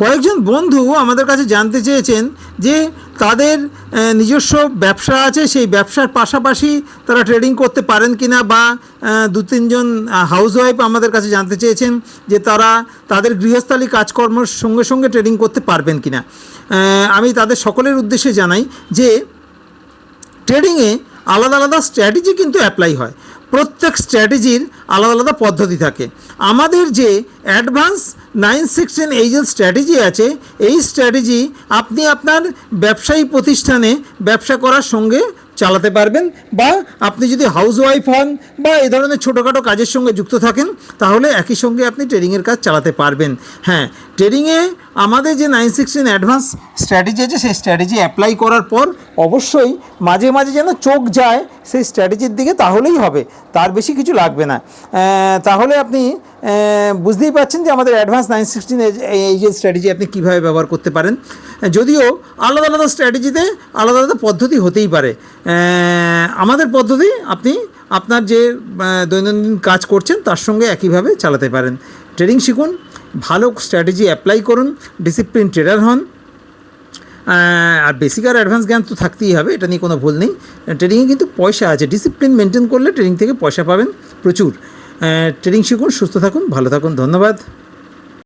কয়েকজন বন্ধু আমাদের কাছে জানতে চেয়েছেন যে তাদের নিজস্ব ব্যবসা আছে, সেই ব্যবসার পাশাপাশি তারা ট্রেডিং করতে পারেন কি না, বা দু তিনজন হাউসওয়াইফ আমাদের কাছে জানতে চেয়েছেন যে তারা তাদের গৃহস্থালী কাজকর্মের সঙ্গে সঙ্গে ট্রেডিং করতে পারবেন কি না। আমি তাদের সকলের উদ্দেশ্যে জানাই যে ট্রেডিংয়ে আলাদা আলাদা স্ট্র্যাটেজি কিন্তু অ্যাপ্লাই হয়, প্রত্যেক স্ট্র্যাটেজির আলাদা আলাদা পদ্ধতি থাকে। আমাদের যে অ্যাডভান্স 916 এজেন্ট স্ট্র্যাটেজি আছে, এই স্ট্র্যাটেজি আপনি আপনার ব্যবসায়ী প্রতিষ্ঠানে ব্যবসা করার সঙ্গে চালাতে পারবেন, বা আপনি যদি হাউসওয়াইফ হন বা এই ধরনের ছোটোখাটো কাজের সঙ্গে যুক্ত থাকেন তাহলে একই সঙ্গে আপনি ট্রেডিংয়ের কাজ চালাতে পারবেন। হ্যাঁ, ট্রেডিংয়ে আমাদের যে 916 অ্যাডভান্স স্ট্র্যাটেজি আছে, সেই স্ট্র্যাটেজি অ্যাপ্লাই করার পর অবশ্যই মাঝে মাঝে যেন চোখ যায় সেই স্ট্র্যাটেজির দিকে, তাহলেই হবে, তার বেশি কিছু লাগবে না। তাহলে আপনি বুঝতেই পারছেন যে আমাদের অ্যাডভান্স 916 এই যে স্ট্র্যাটেজি আপনি কীভাবে ব্যবহার করতে পারেন। যদিও আলাদা আলাদা স্ট্র্যাটেজিতে আলাদা আলাদা পদ্ধতি হতেই পারে, আমাদের পদ্ধতি আপনি আপনার যে দৈনন্দিন কাজ করছেন তার সঙ্গে একইভাবে চালাতে পারেন। ট্রেডিং শিখুন, ভালো স্ট্র্যাটেজি অ্যাপ্লাই করুন, ডিসিপ্লিন ট্রেডার হন, আর বেসিক আর অ্যাডভান্স জ্ঞান তো থাকতেই হবে, এটা নিয়ে কোনো ভুল নেই। ট্রেডিংয়ে কিন্তু পয়সা আছে, ডিসিপ্লিন মেনটেন করলে ট্রেডিং থেকে পয়সা পাবেন প্রচুর। ট্রেডিং শিখুন, সুস্থ থাকুন, ভালো থাকুন, ধন্যবাদ।